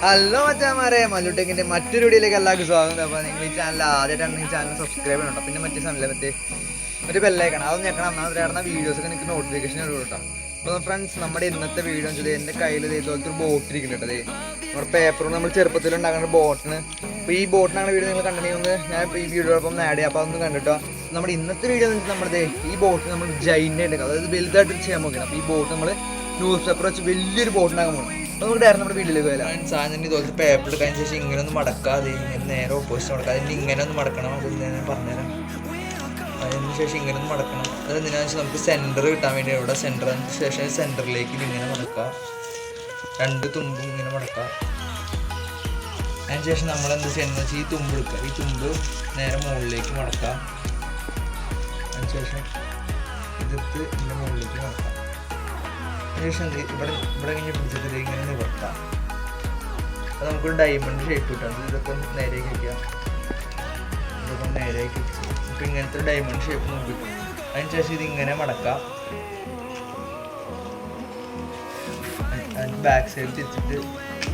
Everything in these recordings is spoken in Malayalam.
ഹലോ മച്ചാമാരെ, മല്ലുടെക്കിന്റെ മറ്റൊരു വീഡിയോയിലേക്ക് എല്ലാവർക്കും സ്വാഗതം. അപ്പോൾ നിങ്ങൾ ഈ ചാനൽ ആദ്യമായിട്ടാണ് ഈ ചാനൽ സബ്സ്ക്രൈബ് ചെയ്യണം. പിന്നെ മറ്റേ സമയത്ത് മറ്റേ ബെല്ലൈക്കണം അതൊന്നും ഞെക്കണം. ഒന്നാമത് ഇടുന്ന വീഡിയോസൊക്കെ നിങ്ങൾക്ക് നോട്ടിഫിക്കേഷൻ ഇടും കേട്ടോ. അപ്പോൾ ഫ്രണ്ട്സ്, നമ്മുടെ ഇന്നത്തെ വീഡിയോ വെച്ചത് എൻ്റെ കയ്യിൽ ഇതുപോലത്തെ ഒരു ബോട്ട് ഇരിക്കുന്നുണ്ട്. നമ്മുടെ പേപ്പറും നമ്മൾ ചെറുപ്പത്തിൽ ഉണ്ടാക്കുന്ന ബോട്ടിന്. അപ്പോൾ ഈ ബോട്ടിനാണ് വീഡിയോ നിങ്ങൾ കണ്ടിട്ടുണ്ടെങ്കിൽ ഞാൻ ഈ വീഡിയോടൊപ്പം ആഡ് ചെയ്യാം. അപ്പോൾ അതൊന്നും കണ്ടിട്ടോ. നമ്മുടെ ഇന്നത്തെ വീഡിയോ എന്ന് വെച്ചാൽ നമ്മുടെ ഈ ബോട്ട് നമ്മൾ ജൈൻ്റെ ഉണ്ട്, അതായത് വലുതായിട്ട് ചെയ്യാൻ നോക്കണം. അപ്പോൾ ഈ ബോട്ട് നമ്മൾ ന്യൂസ് പേപ്പർ വെച്ച് വലിയൊരു ബോട്ടിനാകാൻ പോകണം. നമുക്ക് ഡയറക്റ്റ് നമ്മുടെ വീട്ടിലേക്ക് വരാം. സാധനം ഇതുപോലത്തെ പേപ്പർ എടുക്കാൻ ശേഷം ഇങ്ങനെ ഒന്നും മടക്കാതെ ഇങ്ങനെ നേരെ ഓപ്പോസിറ്റ് മടക്കാം. അതിന് ഇങ്ങനെ ഒന്ന് മടക്കണം. അത് ഞാൻ പറഞ്ഞുതരാം. അതിന് ശേഷം ഇങ്ങനെ ഒന്ന് മടക്കണം. അതെന്തിനാണെന്ന് വെച്ചാൽ നമുക്ക് സെൻറ്റർ കിട്ടാൻ വേണ്ടി ഇവിടെ സെൻറ്ററിന് ശേഷം സെൻറ്ററിലേക്ക് ഇങ്ങനെ മടക്കാം. രണ്ട് തുമ്പും ഇങ്ങനെ മടക്കാം. അതിന് ശേഷം നമ്മൾ എന്ത് ചെയ്യണമെന്ന് വെച്ചാൽ ഈ തുമ്പ് എടുക്കുക. ഈ തുമ്പ് നേരെ മുകളിലേക്ക് മടക്കാം. അതിന് ശേഷം ഇതെടുത്ത് ഇതിൻ്റെ മുകളിലേക്ക് മടക്കാം. അതിനുശേഷം ഇവിടെ ഇങ്ങനെ പിടിച്ചിട്ട് ഇങ്ങനെ നിവർത്താം. അപ്പോൾ നമുക്കൊരു ഡയമണ്ട് ഷേപ്പ് കിട്ടും. ഇതൊക്കെ നേരേക്ക് വയ്ക്കുക. ഇതൊക്കെ നേരേക്ക് വെച്ച് ഇപ്പോൾ ഇങ്ങനത്തെ ഒരു ഡയമണ്ട് ഷേപ്പ് നോക്കി. അതിനുശേഷം ഇതിങ്ങനെ മടക്കാം. അതിന് ബാക്ക് സൈഡ് തിരിച്ചിട്ട്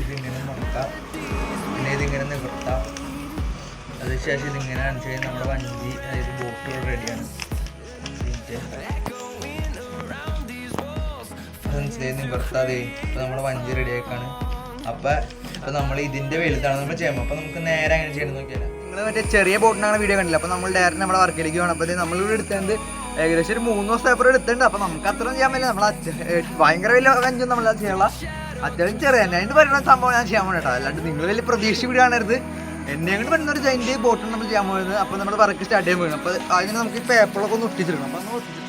ഇതിങ്ങനെ മടക്കാം. പിന്നെ ഇതിങ്ങനെ നിവർത്താം. അതിനുശേഷം ഇതിങ്ങനെ കാണിച്ചു കഴിഞ്ഞാൽ നമ്മുടെ വഞ്ചി, അതായത് ബോട്ട് റെഡിയാണ്. നിവർത്താതെ ഇപ്പം നമ്മുടെ വഞ്ചി റെഡിയാക്കാണ്. അപ്പം നമ്മൾ ഇതിൻ്റെ വലുതാണ് നമ്മൾ ചെയ്യുമ്പോൾ. അപ്പോൾ നമുക്ക് നേരെ അങ്ങനെ ചെയ്യണം നോക്കിയാൽ നിങ്ങൾ മറ്റേ ചെറിയ ബോട്ടിനാണ് വീഡിയോ കണ്ടില്ല. അപ്പോൾ നമ്മൾ ഡയറക്റ്റ് നമ്മുടെ വർക്കിലേക്ക് വേണം. അപ്പോൾ നമ്മളിവിടെ എടുത്തത് ഏകദേശം ഒരു 3 ദിവസം പേപ്പർ എടുത്തിട്ടുണ്ട്. അപ്പോൾ നമുക്ക് അത്രയും ചെയ്യാൻ പറ്റില്ല. നമ്മൾ ഭയങ്കര വലിയ വഞ്ചൊന്നും നമ്മളത് ചെയ്യാനുള്ള അത്യാവശ്യം ചെറിയ തന്നെ അതിന് പറയുന്ന സംഭവം ഞാൻ ചെയ്യാൻ വേണ്ടിട്ടോ. അല്ലാണ്ട് നിങ്ങൾ വലിയ പ്രതീക്ഷ കൂടി കാണരുത്. എന്നെ കൊണ്ട് പറ്റുന്ന ഒരു ജൈൻറ്റ് ബോട്ടാണ് നമ്മൾ ചെയ്യാൻ പോകുന്നത്. അപ്പോൾ നമ്മൾ വർക്ക് സ്റ്റാർട്ട് ചെയ്യാൻ പോകുന്നത്. അപ്പോൾ അതിന് നമുക്ക് ഈ പേപ്പറൊക്കെ ഒന്ന് ഒട്ടിച്ചെടുക്കണം. അപ്പോൾ ഒന്ന് ഒട്ടിച്ച്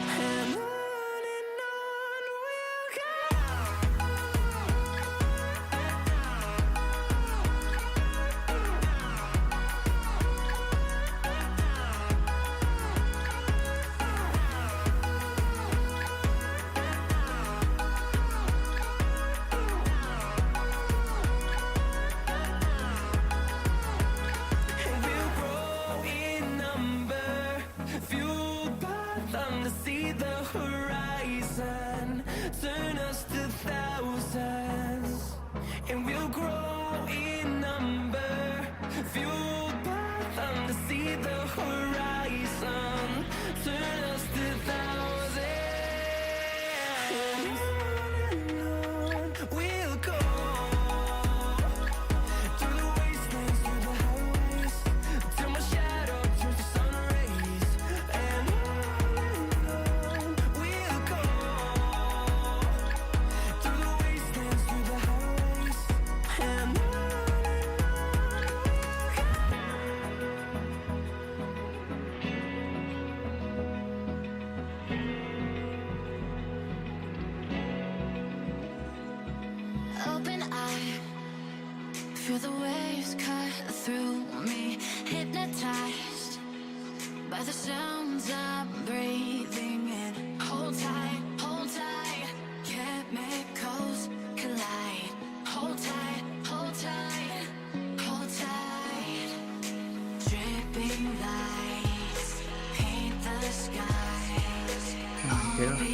turn us to thousands, and we'll grow in number, fueled by them to see the horizon. Turn us to thousands, and on we'll go, through the wastelands, through the highways, till my shadow turns to sun rays. And on we'll go, through the wastelands, through the highways, and open eye, feel the waves cut through me, hypnotized by the sounds I'm breathing in. Hold tight, chemicals collide. Hold tight, hold tight, hold tight. Dripping lights paint the skies.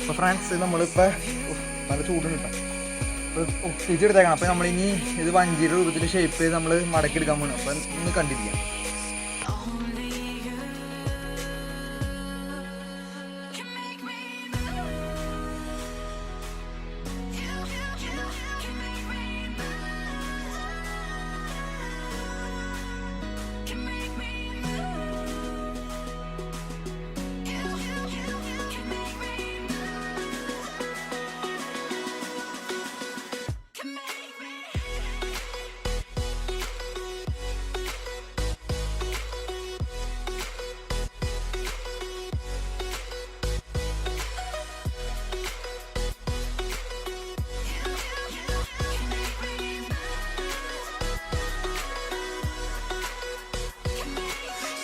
അപ്പോൾ ഫ്രണ്ട്സ്, നമ്മളിപ്പോൾ നല്ല ചൂടുണ്ട് കേട്ടോ. അപ്പോൾ ഒട്ടിച്ചെടുത്തേക്കണം. അപ്പോൾ നമ്മളിനി ഇത് വഞ്ചിയുടെ രൂപത്തിൽ ഷേപ്പ് ചെയ്ത് നമ്മൾ മടക്കിയെടുക്കാൻ പോകണം. അപ്പം ഒന്ന് കണ്ടിരിക്കാം. Only you can make me move. You can make me move. Can make me move. You can make me move. Can make me.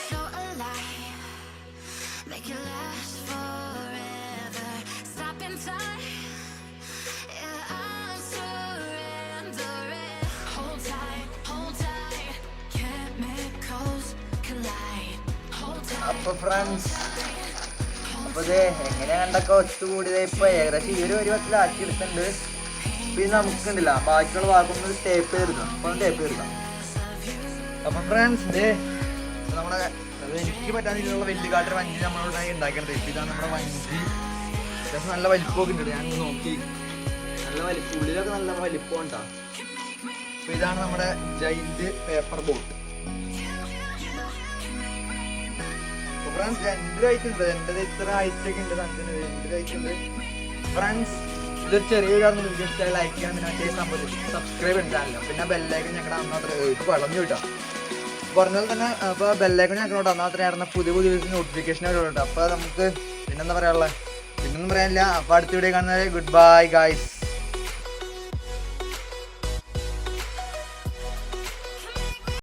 So alive, make it last forever. Stop in time, yeah, I'm surrendering. Hold tight, chemicals collide. Hold tight. അപ്പോൾ ഫ്രണ്ട്സ്, അപ്പോൾ ഇത് എങ്ങനെ കണ്ടൊക്കെ ഒത്തുകൂടിയത് ഇപ്പോൾ ഏകദേശം ഈ ഒരു പത്തിലാക്കി എടുത്തിട്ടുണ്ട്. അപ്പോൾ ഇത് നമുക്കുണ്ടല്ല ബാക്കിയുള്ള ഭാഗമൊന്ന് ടേപ്പ് ചെയ്തെടുക്കാം. അപ്പോൾ ടേപ്പ് ചെയ്തെടുക്കാം. അപ്പം ഫ്രണ്ട്സ് നമ്മുടെ എനിക്ക് പറ്റാൻ രീതിയിലുള്ള വലിയ കാട്ടൊരു വഞ്ചി നമ്മളിവിടെ ഉണ്ടാക്കിയത്. ഇതാണ് നമ്മുടെ വഞ്ചി. അത്യാവശ്യം നല്ല വലിപ്പമൊക്കെ ഉണ്ട്. ഞാൻ നോക്കി നല്ല വലിപ്പം, ഉള്ളിലൊക്കെ നല്ല വലിപ്പം ഉണ്ടാ. അപ്പോൾ ഇതാണ് നമ്മുടെ ജൈന്റ് പേപ്പർ ബോട്ട്. ഫ്രണ്ട്സ് എൻ്റെ ഹൈറ്റ് ഉണ്ട്, എൻ്റെ ഇത്ര ഹൈറ്റൊക്കെ ഉണ്ട്. എൻ്റെ ഹൈറ്റ് ഉണ്ട് ഫ്രണ്ട്സ്. ഇതൊരു ചെറിയൊരു വീഡിയോ ലൈക്ക് ചെയ്യാൻ പിന്നെ മറ്റേ സംഭവം സബ്സ്ക്രൈബ് ഉണ്ടാവില്ല. പിന്നെ ബെല്ലൈക്കൻ ഞങ്ങളുടെ അന്നത്ര വളഞ്ഞു കിട്ടാം പറഞ്ഞത് തന്നെ. അപ്പോൾ ബെല്ലൈക്കൻ ഞങ്ങളോട് അന്നത്ര ആയിരുന്ന പുതിയ നോട്ടിഫിക്കേഷൻ വരുന്നുണ്ട്. അപ്പോൾ നമുക്ക് പിന്നെന്താ പറയാനുള്ളത്, പിന്നൊന്നും പറയാനില്ല. അപ്പോൾ അടുത്ത വീഡിയോ കാണുന്നത് ഗുഡ് ബൈ ഗൈസ്.